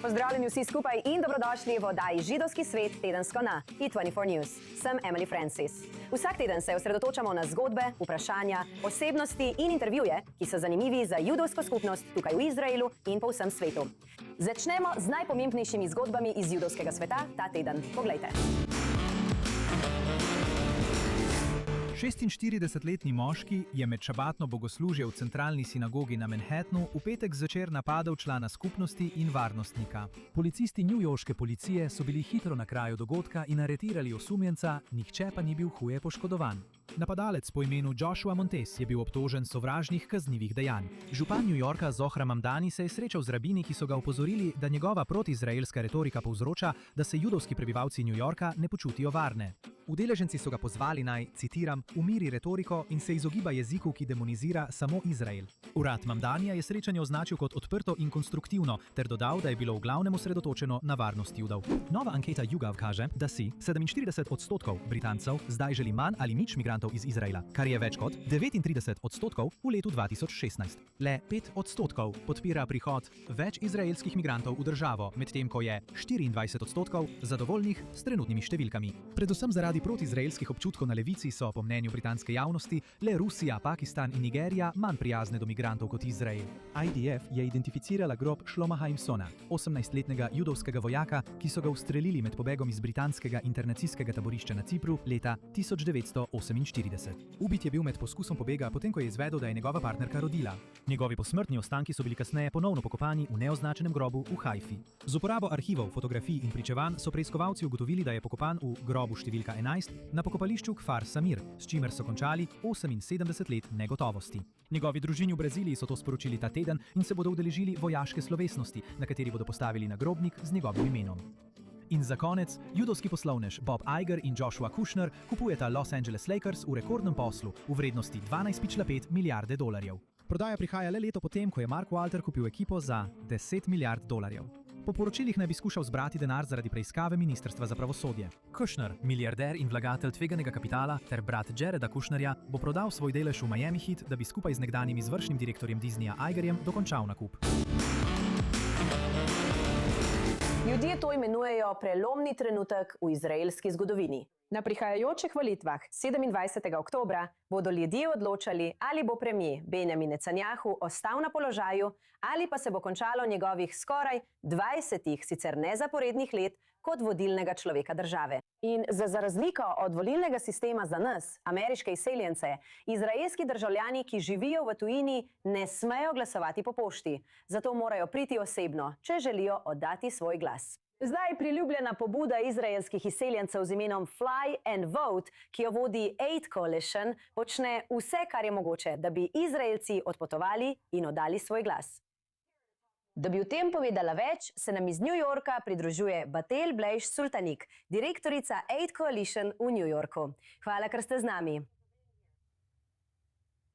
Pozdravljeni vsi skupaj in dobrodošli v oddaji Židovski svet tedensko na E24 News. Sem Emily Francis. Vsak teden se osredotočamo na zgodbe, vprašanja, osebnosti in intervjuje, ki so zanimivi za judovsko skupnost tukaj v Izraelu in po vsem svetu. Začnemo z najpomembnejšimi zgodbami iz judovskega sveta ta teden. Poglejte. 46-letni moški je med šabatno bogoslužje v centralni sinagogi na Manhattnu v petek zvečer napadel člana skupnosti in varnostnika. Policisti newyorške policije so bili hitro na kraju dogodka in aretirali osumljenca, nihče pa ni bil huje poškodovan. Napadalec po imenu Joshua Montes je bil obtožen sovražnih kaznivih dejanj. Župan New Yorka Zohar Mamdani se je srečal z rabini, ki so ga opozorili, da njegova protiizraelska retorika povzroča, da se judovski prebivalci New Yorka ne počutijo varne. Udeleženci so ga pozvali naj, citiram, umiri retoriko in se izogiba jeziku, ki demonizira samo Izrael. Urad Mamdanija je srečanje označil kot odprto in konstruktivno, ter dodal, da je bilo v glavnem osredotočeno na varnost Judov. Nova anketa YouGov kaže, da si 47% Britancev zdaj želi manj ali nič migrantov iz Izraela, kar je več kot 39% v letu 2016. Le 5% podpira prihod več izraelskih migrantov v državo, medtem ko je 24% zadovoljnih s trenutnimi številkami. Predvsem zaradi protiizraelskih občutkov na levici so, po mnenju britanske javnosti, le Rusija, Pakistan in Nigerija manj prijazne do migrantov kot Izrael. IDF je identificirala grob Shlomo Haimsona, 18-letnega judovskega vojaka, ki so ga ustrelili med pobegom iz britanskega internacijskega taborišča na Cipru leta 1948. Ubit je bil med poskusom pobega, potem ko je izvedel, da je njegova partnerka rodila. Njegovi posmrtni ostanki so bili kasneje ponovno pokopani v neoznačenem grobu v Haifi. Z uporabo arhivov, fotografij in pričevanj so preiskovalci ugotovili, da je pokopan v grobu številka 11 na pokopališču Kfar Samir, s čimer so končali 78 let negotovosti. Njegovi družini v Braziliji so to sporočili ta teden in se bodo udeležili vojaške slovesnosti, na kateri bodo postavili nagrobnik z njegovim imenom. In za konec, judovski poslovnež Bob Iger in Joshua Kushner kupujeta Los Angeles Lakers v rekordnem poslu v vrednosti 12,5 milijarde dolarjev. Prodaja prihaja le leto potem, ko je Mark Walter kupil ekipo za 10 milijard dolarjev. Po poročilih naj bi skušal zbrati denar zaradi preiskave Ministrstva za pravosodje. Kushner, milijarder in vlagatelj tveganega kapitala, ter brat Jareda Kushnerja, bo prodal svoj delež v Miami Heat, da bi skupaj z nekdanjim izvršnim direktorjem Disneyja Igerjem dokončal nakup. Ljudje to imenujejo prelomni trenutek v izraelski zgodovini. Na prihajajočih volitvah 27. oktobra bodo ljudje odločali, ali bo premier Benjamin Netanjahu ostal na položaju ali pa se bo končalo njegovih skoraj 20 sicer nezaporednih let kot vodilnega človeka države. In za razliko od volilnega sistema za nas, ameriške izseljence, izraelski državljani, ki živijo v tujini, ne smejo glasovati po pošti. Zato morajo priti osebno, če želijo oddati svoj glas. Zdaj priljubljena pobuda izraelskih izseljencev z imenom Fly and Vote, ki jo vodi Aid Coalition, počne vse, kar je mogoče, da bi Izraelci odpotovali in oddali svoj glas. Da bi o tem povedala več, se nam iz New Yorka pridružuje Batel Blejš Sultanik, direktorica Aid Coalition v New Yorku. Hvala, ker ste z nami.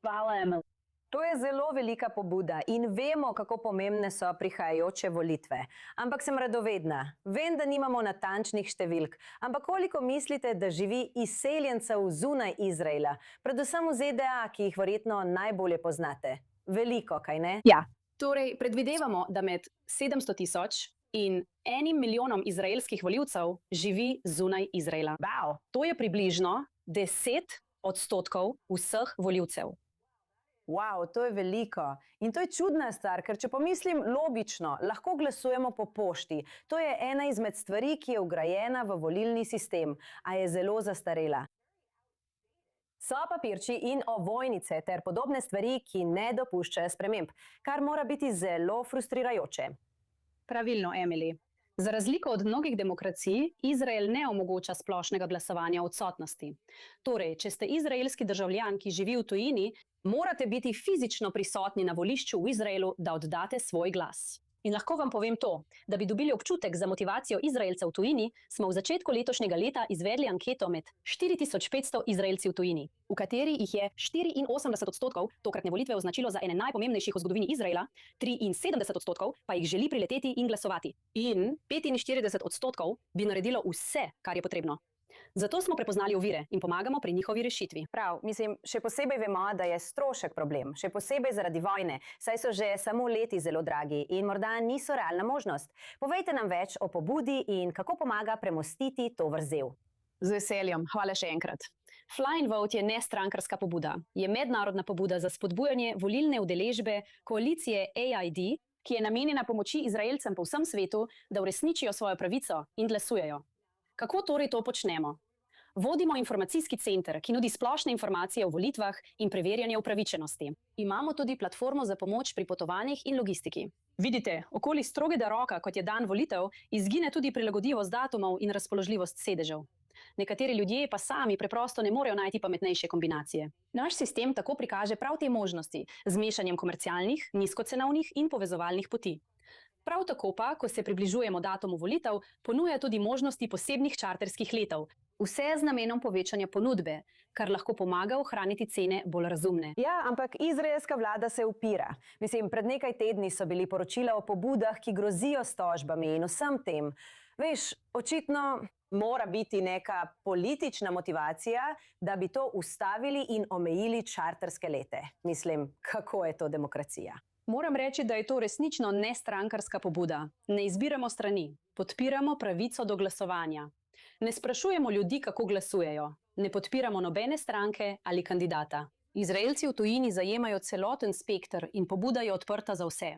Hvala, Emily. To je zelo velika pobuda in vemo, kako pomembne so prihajajoče volitve. Ampak sem radovedna. Vem, da nimamo natančnih številk. Ampak koliko mislite, da živi izseljencev zunaj Izraela? Predvsem v ZDA, ki jih verjetno najbolje poznate. Veliko, kaj ne? Ja. Torej, predvidevamo, da med 700,000 in 1 milijonom izraelskih volivcev živi zunaj Izraela. Wow. To je približno 10% vseh volivcev. Wow, to je veliko. In to je čudna stvar, ker če pomislim logično, lahko glasujemo po pošti. To je ena izmed stvari, ki je vgrajena v volilni sistem, a je zelo zastarela. So papirči in ovojnice ter podobne stvari, ki ne dopuščajo sprememb, kar mora biti zelo frustrirajoče. Pravilno, Emily. Za razliko od mnogih demokracij, Izrael ne omogoča splošnega glasovanja v odsotnosti. Torej, če ste izraelski državljan, ki živi v tujini, morate biti fizično prisotni na volišču v Izraelu, da oddate svoj glas. In lahko vam povem to, da bi dobili občutek za motivacijo Izraelcev v tujini, smo v začetku letošnjega leta izvedli anketo med 4500 Izraelci v tujini, v kateri jih je 84% tokratne volitve označilo za ene najpomembnejših v zgodovini Izraela, 73% pa jih želi prileteti in glasovati. In 45% bi naredilo vse, kar je potrebno. Zato smo prepoznali ovire in pomagamo pri njihovi rešitvi. Prav, mislim, še posebej vemo, da je strošek problem, še posebej zaradi vojne, saj so že samo leti zelo dragi in morda niso realna možnost. Povejte nam več o pobudi in kako pomaga premostiti to vrzel. Z veseljem, hvala še enkrat. Fly in Vote je nestrankarska pobuda. Je mednarodna pobuda za spodbujanje volilne udeležbe koalicije AID, ki je namenjena pomoči Izraelcem po vsem svetu, da uresničijo svojo pravico in glasujejo. Kako torej to počnemo? Vodimo informacijski center, ki nudi splošne informacije o volitvah in preverjanje upravičenosti. Imamo tudi platformo za pomoč pri potovanjih in logistiki. Vidite, okoli strogega roka, kot je dan volitev, izgine tudi prilagodljivost datumov in razpoložljivost sedežev. Nekateri ljudje pa sami preprosto ne morejo najti pametnejše kombinacije. Naš sistem tako prikaže prav te možnosti z mešanjem komercialnih, nizkocenovnih in povezovalnih poti. Prav tako pa, ko se približujemo datumu volitev, ponuja tudi možnosti posebnih čarterskih letov. Vse z namenom povečanja ponudbe, kar lahko pomaga ohraniti cene bolj razumne. Ja, ampak izraelska vlada se upira. Mislim, pred nekaj tedni so bili poročila o pobudah, ki grozijo s tožbami in vsem tem. Veš, očitno mora biti neka politična motivacija, da bi to ustavili in omejili čarterske lete. Mislim, kako je to demokracija? Moram reči, da je to resnično nestrankarska pobuda. Ne izbiramo strani, podpiramo pravico do glasovanja. Ne sprašujemo ljudi, kako glasujejo. Ne podpiramo nobene stranke ali kandidata. Izraelci v tujini zajemajo celoten spekter in pobuda je odprta za vse.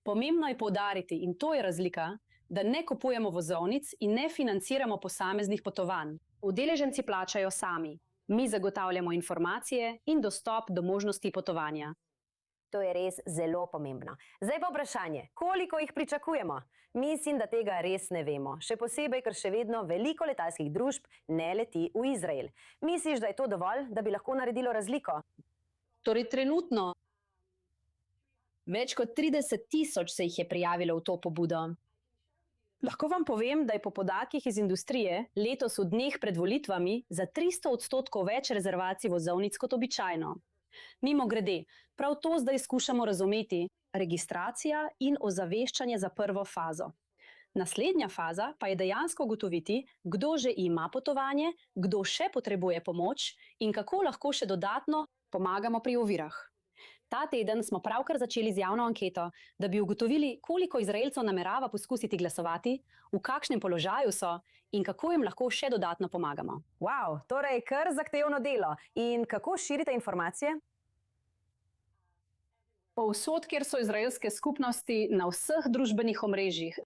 Pomembno je poudariti, in to je razlika, da ne kupujemo vozovnic in ne financiramo posameznih potovanj. Udeleženci plačajo sami. Mi zagotavljamo informacije in dostop do možnosti potovanja. To je res zelo pomembno. Zdaj pa vprašanje, koliko jih pričakujemo? Mislim, da tega res ne vemo. Še posebej, ker še vedno veliko letalskih družb ne leti v Izrael. Misliš, da je to dovolj, da bi lahko naredilo razliko? Torej trenutno več kot 30.000 se jih je prijavilo v to pobudo. Lahko vam povem, da je po podatkih iz industrije letos v dneh pred volitvami za 300% več rezervacij vozovnic kot običajno. Mimogrede, prav to zdaj skušamo razumeti, registracija in ozaveščanje za prvo fazo. Naslednja faza pa je dejansko ugotoviti, kdo že ima potovanje, kdo še potrebuje pomoč in kako lahko še dodatno pomagamo pri ovirah. Ta teden smo pravkar začeli z javno anketo, da bi ugotovili, koliko Izraelcev namerava poskusiti glasovati, v kakšnem položaju so in kako jim lahko še dodatno pomagamo. Wow, torej kar zahtevno delo. In kako širite informacije? Povsod, kjer so izraelske skupnosti, na vseh družbenih omrežjih.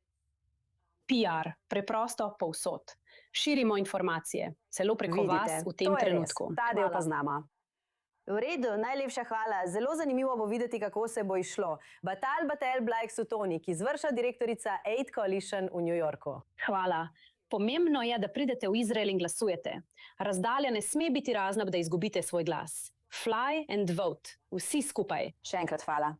PR, preprosto povsod. Širimo informacije, celo preko vas v tem trenutku. Ta del pa znamo. V redu, najlepša hvala. Zelo zanimivo bo videti, kako se bo išlo. Batal Blake Sutonik, izvršna direktorica Aid Coalition v New Yorku. Hvala. Pomembno je, da pridete v Izrael in glasujete. Razdalja ne sme biti razlog, da izgubite svoj glas. Fly and vote. Vsi skupaj. Še enkrat hvala.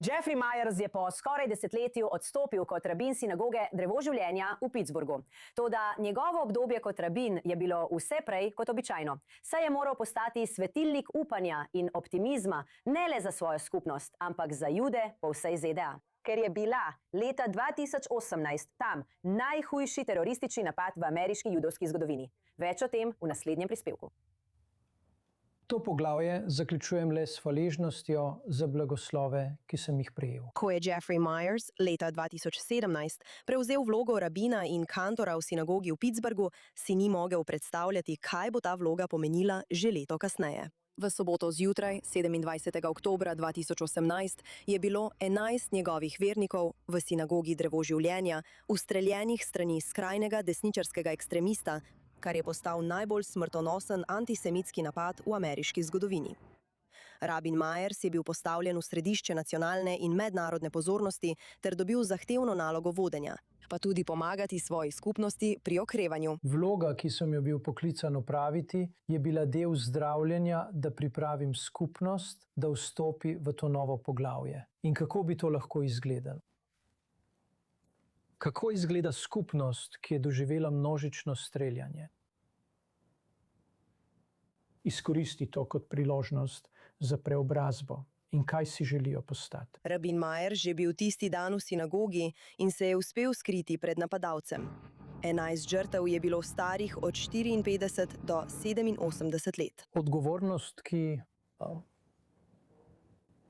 Jeffrey Myers je po skoraj desetletju odstopil kot rabin sinagoge Drevo življenja v Pittsburghu. Toda njegovo obdobje kot rabin je bilo vse prej kot običajno. Saj je moral postati svetilnik upanja in optimizma ne le za svojo skupnost, ampak za Jude po vsej ZDA. Ker je bila leta 2018 tam najhujši teroristični napad v ameriški judovski zgodovini. Več o tem v naslednjem prispevku. To poglavje zaključujem le s hvaležnostjo za blagoslove, ki sem jih prejel. Ko je Jeffrey Myers leta 2017 prevzel vlogo rabina in kantora v sinagogi v Pittsburghu, si ni mogel predstavljati, kaj bo ta vloga pomenila že leto kasneje. V soboto zjutraj, 27. oktobra 2018, je bilo 11 njegovih vernikov v sinagogi Drevo življenja ustreljenih strani skrajnega desničarskega ekstremista, kar je postal najbolj smrtonosen antisemitski napad v ameriški zgodovini. Rabin Myers je bil postavljen v središče nacionalne in mednarodne pozornosti ter dobil zahtevno nalogo vodenja, pa tudi pomagati svoji skupnosti pri okrevanju. Vloga, ki sem jo bil poklican opraviti, je bila del zdravljenja, da pripravim skupnost, da vstopi v to novo poglavje. In kako bi to lahko izgledalo? Kako izgleda skupnost, ki je doživela množično streljanje? Izkoristi to kot priložnost za preobrazbo in kaj si želijo postati. Rabin Myers je bil tisti dan v sinagogi in se je uspel skriti pred napadalcem. 11 žrtev je bilo starih od 54 do 87 let. Odgovornost, ki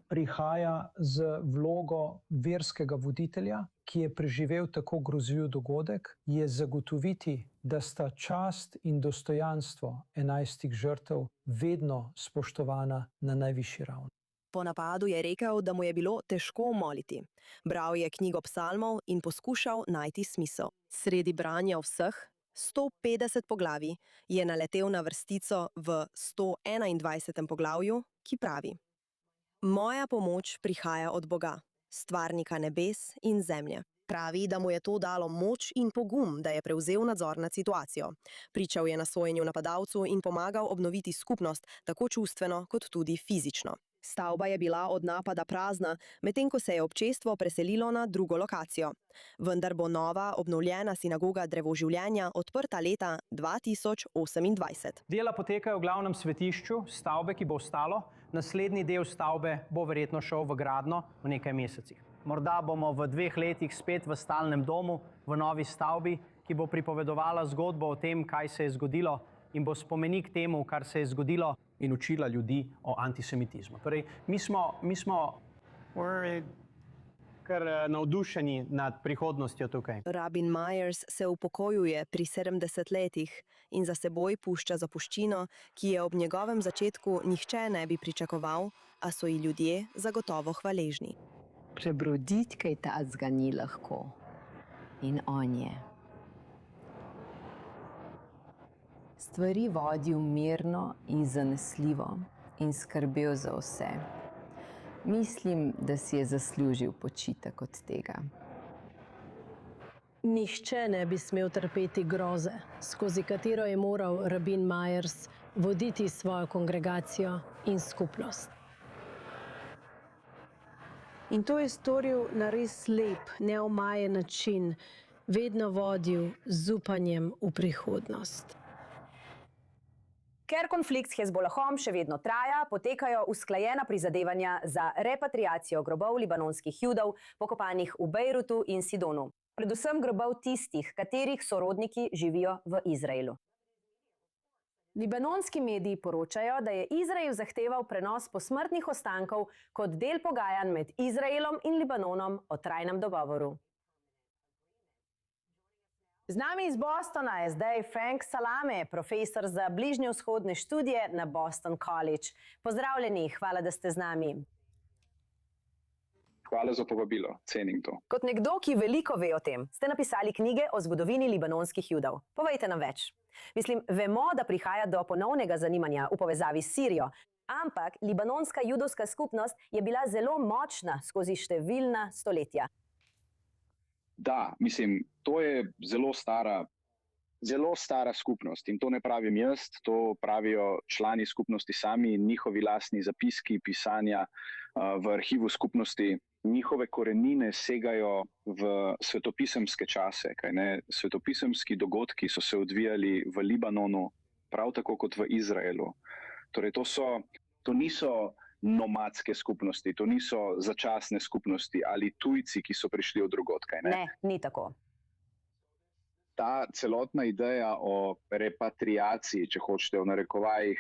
prihaja z vlogo verskega voditelja, ki je preživel tako grozljiv dogodek, je zagotoviti, da sta čast in dostojanstvo 11 žrtev vedno spoštovana na najvišji ravni. Po napadu je rekel, da mu je bilo težko moliti. Bral je knjigo psalmov in poskušal najti smisel. Sredi branja vseh 150 poglavij je naletel na vrstico v 121. poglavju, ki pravi: Moja pomoč prihaja od Boga, stvarnika nebes in zemlje. Pravi, da mu je to dalo moč in pogum, da je prevzel nadzor nad situacijo. Pričal je na sojenju napadalcu in pomagal obnoviti skupnost, tako čustveno kot tudi fizično. Stavba je bila od napada prazna, medtem ko se je občestvo preselilo na drugo lokacijo. Vendar bo nova, obnovljena sinagoga Drevo življenja odprta leta 2028. Dela potekajo v glavnem svetišču stavbe, ki bo ostalo. Naslednji del stavbe bo verjetno šel v gradnjo v nekaj mesecih. Morda bomo v 2 letih spet v stalnem domu, v novi stavbi, ki bo pripovedovala zgodbo o tem, kaj se je zgodilo in bo spomenik temu, kar se je zgodilo in učila ljudi o antisemitizmu. Torej, mi smo kar navdušeni nad prihodnostjo tukaj. Rabin Myers se upokojuje pri 70 letih in za seboj pušča zapuščino, ki je ob njegovem začetku nihče ne bi pričakoval, a so ji ljudje zagotovo hvaležni. Prebroditi kaj tazga ni lahko. In on je. Stvari vodil mirno in zanesljivo in skrbel za vse. Mislim, da si je zaslužil počitek od tega. Nihče ne bi smel trpeti groze, skozi katero je moral rabin Myers voditi svojo kongregacijo in skupnost. In to je storil na res lep, neomajen način, vedno vodil z upanjem v prihodnost. Ker konflikt s Hezbolahom še vedno traja, potekajo usklajena prizadevanja za repatriacijo grobov libanonskih Judov, pokopanih v Bejrutu in Sidonu. Predvsem grobov tistih, katerih sorodniki živijo v Izraelu. Libanonski mediji poročajo, da je Izrael zahteval prenos posmrtnih ostankov kot del pogajanj med Izraelom in Libanonom o trajnem dogovoru. Z nami iz Bostona je zdaj Frank Salame, profesor za bližnjevzhodne študije na Boston College. Pozdravljeni, hvala, da ste z nami. Hvala za povabilo, cenim to. Kot nekdo, ki veliko ve o tem, ste napisali knjige o zgodovini libanonskih Judov. Povejte nam več. Mislim, vemo, da prihaja do ponovnega zanimanja v povezavi s Sirijo, ampak libanonska judovska skupnost je bila zelo močna skozi številna stoletja. Da, mislim, to je zelo stara skupnost in to ne pravim jaz, to pravijo člani skupnosti sami, njihovi lastni zapiski, pisanja v arhivu skupnosti. Njihove korenine segajo v svetopisemske čase, svetopisemski dogodki so se odvijali v Libanonu, prav tako kot v Izraelu. Torej, to niso nomadske skupnosti, to niso začasne skupnosti ali tujci, ki so prišli od drugod. Ne, ni tako. Ta celotna ideja o repatriaciji, če hočete v narekovajih,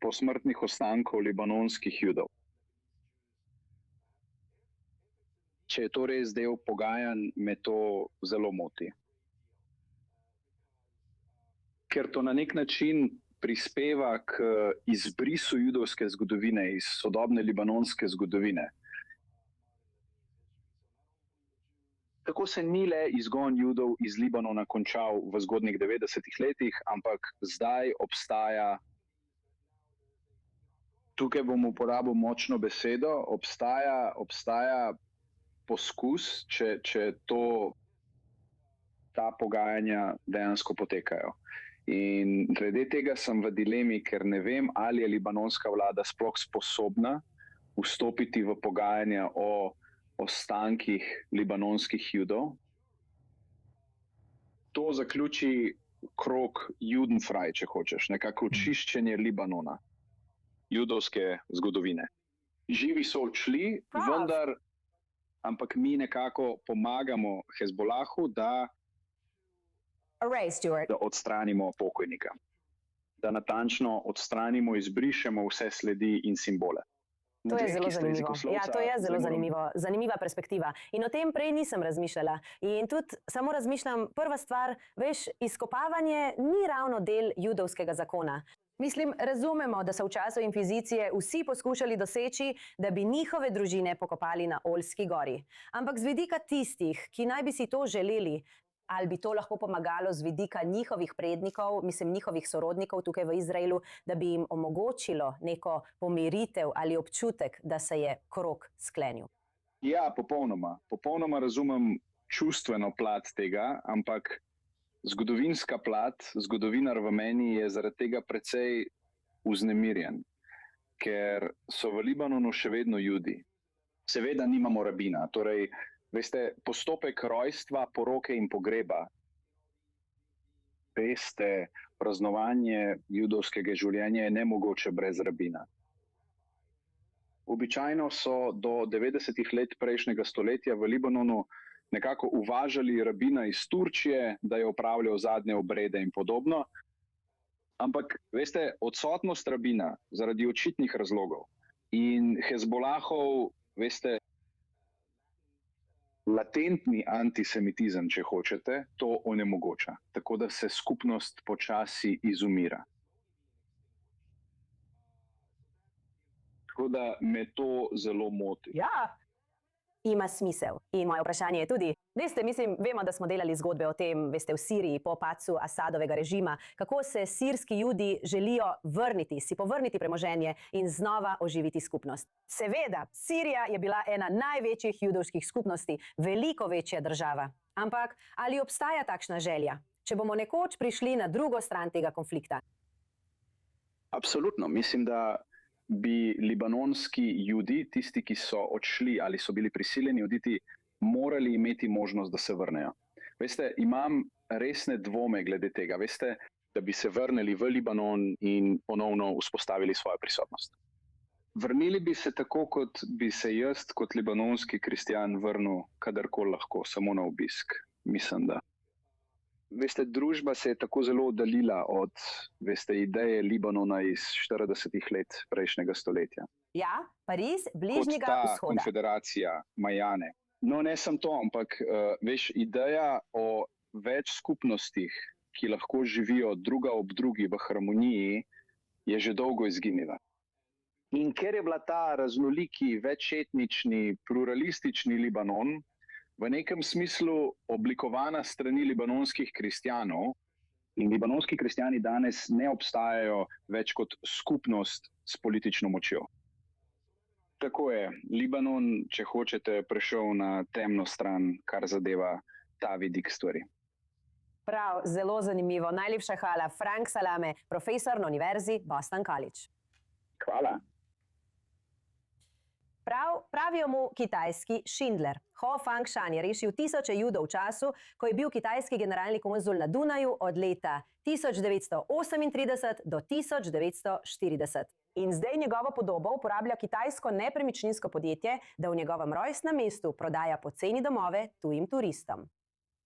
posmrtnih ostankov libanonskih Judov. Če je to res del pogajanj, me to zelo moti. Ker to na nek način prispeva k izbrisu judovske zgodovine iz sodobne libanonske zgodovine. Tako se ni le izgon Judov iz Libanona končal v zgodnjih 90-ih letih, ampak zdaj obstaja, tukaj bom uporabil močno besedo, obstaja poskus, če ta pogajanja dejansko potekajo. In glede tega sem v dilemi, ker ne vem, ali je libanonska vlada sploh sposobna vstopiti v pogajanja o ostankih libanonskih Judov. To zaključi krog Judenfrei, če hočeš, nekako očiščenje Libanona, judovske zgodovine. Živi so odšli, vendar, ampak mi nekako pomagamo Hezbolahu, da Array, Stuart. Da odstranimo pokojnika. Da natančno odstranimo, izbrišemo vse sledi in simbole. To je zelo zanimivo. Ja, to je zelo zanimivo. Zanimiva perspektiva. In o tem prej nisem razmišljala. In tudi samo razmišljam, prva stvar, veš, izkopavanje ni ravno del judovskega zakona. Mislim, razumemo, da so v času inkvizicije vsi poskušali doseči, da bi njihove družine pokopali na Oljski gori. Ampak z vidika tistih, ki naj bi si to želeli, ali bi to lahko pomagalo z vidika njihovih prednikov, mislim njihovih sorodnikov tukaj v Izraelu, da bi jim omogočilo neko pomiritev ali občutek, da se je krog sklenil? Ja, popolnoma. Popolnoma razumem čustveno plat tega, ampak zgodovinska plat, zgodovinar v meni je zaradi tega precej vznemirjen, ker so v Libanonu še vedno Judi. Seveda nimamo rabina, torej veste, postopek rojstva, poroke in pogreba, veste, praznovanje judovskega življenja je nemogoče brez rabina. Običajno so do 90-ih let prejšnjega stoletja v Libanonu nekako uvažali rabina iz Turčije, da je opravljal zadnje obrede in podobno. Ampak, veste, odsotnost rabina zaradi očitnih razlogov in Hezbolahov, veste, latentni antisemitizem, če hočete, to onemogoča. Tako da se skupnost počasi izumira. Tako da me to zelo moti. Ja, ima smisel. In moje vprašanje je tudi, veste, mislim, vemo, da smo delali zgodbe o tem, veste, v Siriji po padcu Asadovega režima, kako se sirski Judi želijo vrniti, si povrniti premoženje in znova oživiti skupnost. Seveda, Sirija je bila ena največjih judovskih skupnosti, veliko večja država. Ampak ali obstaja takšna želja, če bomo nekoč prišli na drugo stran tega konflikta? Absolutno, mislim, da bi libanonski Judi, tisti, ki so odšli ali so bili prisiljeni oditi, morali imeti možnost, da se vrnejo. Veste, imam resne dvome glede tega, veste, da bi se vrnili v Libanon in ponovno vzpostavili svojo prisotnost. Vrnili bi se tako, kot bi se jaz kot libanonski kristjan vrnil kadarkoli lahko, samo na obisk. Mislim, da. Veste, družba se je tako zelo oddaljila od, veste, ideje Libanona iz 40-ih let prejšnjega stoletja. Ja, Pariz, Bližnjega vzhoda. Kot ta vzhoda. konfederacija Majane. No, ne samo to, ampak veš, ideja o več skupnostih, ki lahko živijo druga ob drugi v harmoniji, je že dolgo izginila. In ker je bila ta raznoliki, večetnični, pluralistični Libanon v nekem smislu oblikovana strani libanonskih kristjanov, in libanonski kristjani danes ne obstajajo več kot skupnost s politično močjo. Tako je, Libanon, če hočete, prešel na temno stran, kar zadeva ta vidik stvari. Prav, zelo zanimivo. Najlepša hvala, Frank Salame, profesor na Univerzi Boston College. Hvala. Pravijo mu kitajski Schindler. Ho Fangshan je rešil tisoče Judov v času, ko je bil kitajski generalni konzul na Dunaju od leta 1938 do 1940. In zdaj njegovo podobo uporablja kitajsko nepremičninsko podjetje, da v njegovem rojstnem mestu prodaja poceni domove tujim turistom.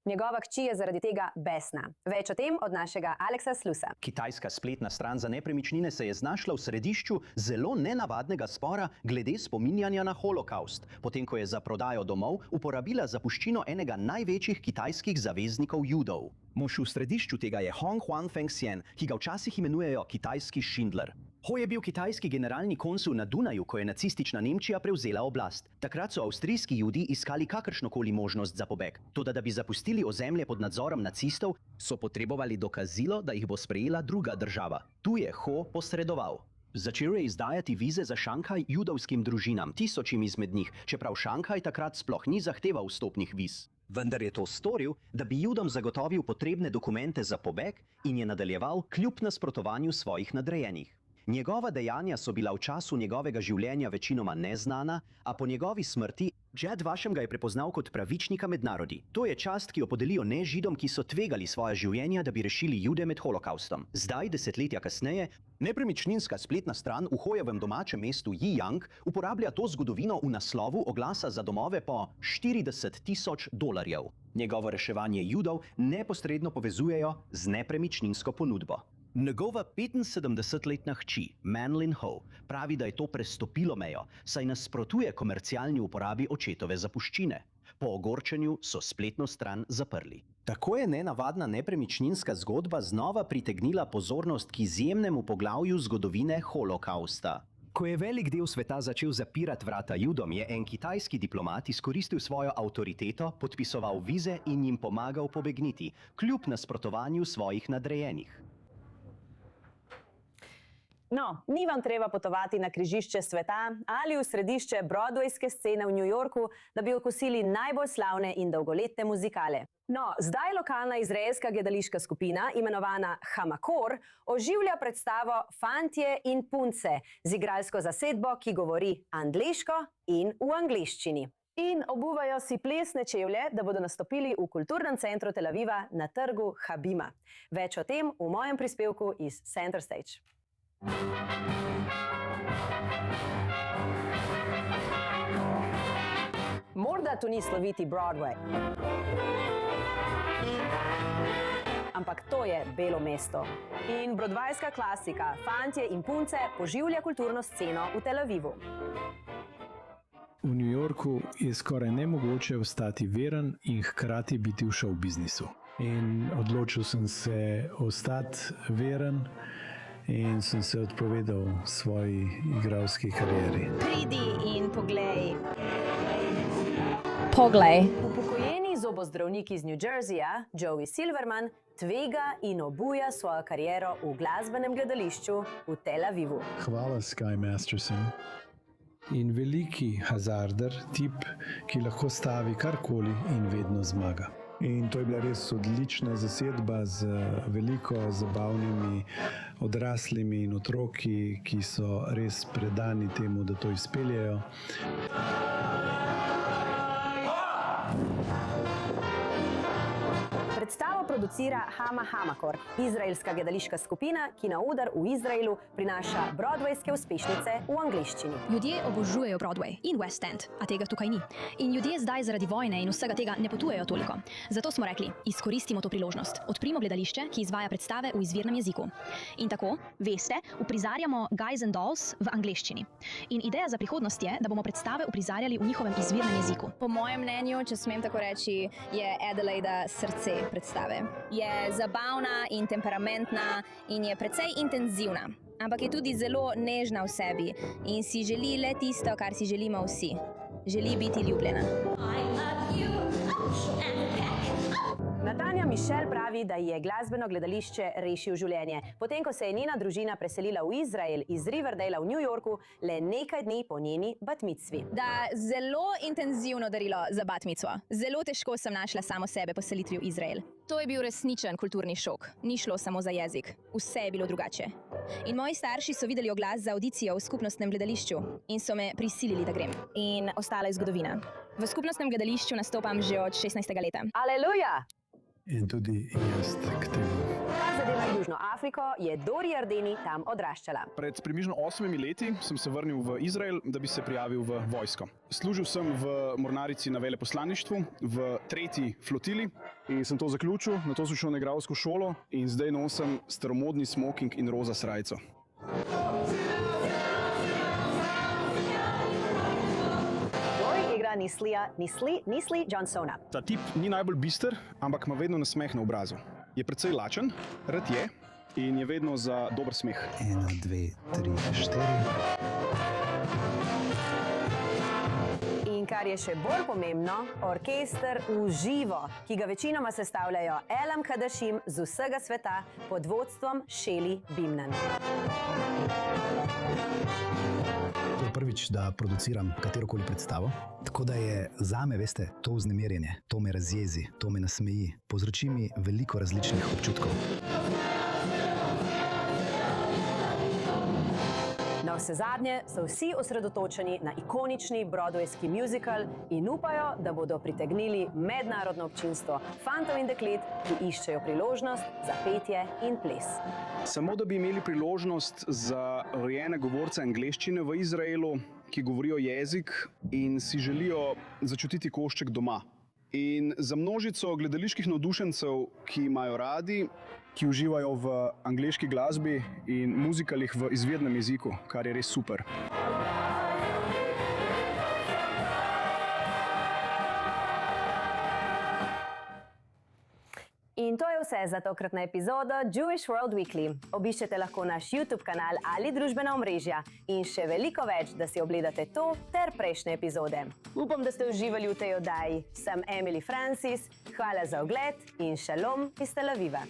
Njegova hči je zaradi tega besna. Več o tem od našega Aleksa Slusa. Kitajska spletna stran za nepremičnine se je znašla v središču zelo nenavadnega spora glede spominjanja na holokaust, potem ko je za prodajo domov uporabila zapuščino enega največjih kitajskih zaveznikov Judov. Mož v središču tega je Hong Huan Fengxian, ki ga včasih imenujejo kitajski Schindler. Ho je bil kitajski generalni konsul na Dunaju, ko je nacistična Nemčija prevzela oblast. Takrat so avstrijski Judi iskali kakršnokoli možnost za pobeg. Toda da bi zapustili ozemlje pod nadzorom nacistov, so potrebovali dokazilo, da jih bo sprejela druga država. Tu je Ho posredoval. Začel je izdajati vize za Šanghaj judovskim družinam, tisočim izmed njih, čeprav Šanghaj takrat sploh ni zahteval vstopnih viz. Vendar je to storil, da bi Judom zagotovil potrebne dokumente za pobeg in je nadaljeval kljub nasprotovanju svojih nadrejenih. Njegova dejanja so bila v času njegovega življenja večinoma neznana, a po njegovi smrti Jed Vashem ga je prepoznal kot pravičnika med narodi. To je čast, ki jo podelijo nežidom, ki so tvegali svoja življenja, da bi rešili Jude med holokaustom. Zdaj, desetletja kasneje, nepremičninska spletna stran v Hojevem domačem mestu Yiyang uporablja to zgodovino v naslovu oglasa za domove po $40,000. Njegovo reševanje Judov neposredno povezujejo z nepremičninsko ponudbo. Njegova 75-letna hči, Manlin Ho, pravi, da je to prestopilo mejo, saj nasprotuje komercialni uporabi očetove zapuščine. Po ogorčenju so spletno stran zaprli. Tako je nenavadna nepremičninska zgodba znova pritegnila pozornost k izjemnemu poglavju zgodovine holokausta. Ko je velik del sveta začel zapirati vrata Judom, je en kitajski diplomat izkoristil svojo avtoriteto, podpisoval vize in jim pomagal pobegniti, kljub nasprotovanju svojih nadrejenih. No, ni vam treba potovati na križišče sveta ali v središče broadwayske scene v New Yorku, da bi okosili najbolj slavne in dolgoletne muzikale. No, zdaj lokalna izraelska gledališka skupina, imenovana Hamakor, oživlja predstavo Fantje in punce z igralsko zasedbo, ki govori angleško in v angleščini. In obuvajo si plesne čevlje, da bodo nastopili v kulturnem centru Tel Aviva na trgu Habima. Več o tem v mojem prispevku iz Center Stage. Morda to ni sloviti Broadway, ampak to je Belo mesto. In broadwayska klasika Fantje in punce poživlja kulturno sceno v Tel Avivu. V New Yorku je skoraj nemogoče ostati veren in hkrati biti v show biznisu. In odločil sem se ostati veren in sem se odpovedal svoji igralski karieri. Pridi in poglej. Poglej. Upokojeni zobozdravnik iz New Jerseyja, Joey Silverman, tvega in obuja svojo kariero v glasbenem gledališču v Tel Avivu. Hvala, Sky Masterson. In veliki hazarder, tip, ki lahko stavi karkoli in vedno zmaga. In to je bila res odlična zasedba z veliko zabavnimi odraslimi in otroki, ki so res predani temu, da to izpeljejo. Predstavo producira Hama Hamakor, izraelska gledališka skupina, ki na oder v Izraelu prinaša broadwayske uspešnice v angleščini. Ljudje obožujejo Broadway in West End, a tega tukaj ni. In ljudje zdaj zaradi vojne in vsega tega ne potujejo toliko. Zato smo rekli, izkoristimo to priložnost. Odprimo gledališče, ki izvaja predstave v izvirnem jeziku. In tako, veste, uprizarjamo Guys and Dolls v angleščini. In ideja za prihodnost je, da bomo predstave uprizarjali v njihovem izvirnem jeziku. Po mojem mnenju, če smem tako reči, je Adelaida srce predstave. Je zabavna in temperamentna in je precej intenzivna, ampak je tudi zelo nežna v sebi in si želi le tisto, kar si želimo vsi. Želi biti ljubljena. Natanja Mišel pravi, da je glasbeno gledališče rešil življenje, potem ko se je njena družina preselila v Izrael iz Riverdala v New Yorku le nekaj dni po njeni bat micvi. Da, zelo intenzivno darilo za bat micvo. Zelo težko sem našla samo sebe po selitvi v Izrael. To je bil resničen kulturni šok. Ni šlo samo za jezik. Vse je bilo drugače. In moji starši so videli oglas za audicijo v skupnostnem gledališču in so me prisilili, da grem. In ostala je zgodovina. V skupnostnem gledališču nastopam že od 16. leta. Aleluja! In tudi jaz k temu. Kar zadeva Južno Afriko, je Dori Ardeni tam odraščala. Pred približno 8 leti sem se vrnil v Izrael, da bi se prijavil v vojsko. Služil sem v mornarici na veleposlaništvu, v 3. flotili in sem to zaključil, nato sem šel na igralsko šolo in zdaj nosim staromodni smoking in roza srajco. Nisli Johnsona. Ta tip ni najbolj bister, ampak ima vedno nasmeh na obrazu. Je precej lačen, rad je in je vedno za dober smeh. 1, 2, 3, 4. In kar je še bolj pomembno, orkester v živo, ki ga večinoma sestavljajo Elam Kadashim z vsega sveta pod vodstvom Sheli Bimnan. To je prvič, da produciram katerokoli predstavo, tako da je zame, veste, to vznemirjenje, to me razjezi, to me nasmeji, povzroči mi veliko različnih občutkov. No, Navsezadnje so vsi osredotočeni na ikonični broadwayski musical in upajo, da bodo pritegnili mednarodno občinstvo fantov in deklet, ki iščejo priložnost za petje in ples. Samo da bi imeli priložnost za rojene govorce angleščine v Izraelu, ki govorijo jezik in si želijo začutiti košček doma. In za množico gledaliških navdušencev, ki imajo radi, ki uživajo v angleški glasbi in muzikalih v izvirnem jeziku, kar je res super. In to je vse za tokratno epizodo Jewish World Weekly. Obiščete lahko naš YouTube kanal ali družbena omrežja in še veliko več, da si ogledate to ter prejšnje epizode. Upam, da ste uživali v tej oddaji. Sem Emily Francis, hvala za ogled in šalom iz Tel Aviva.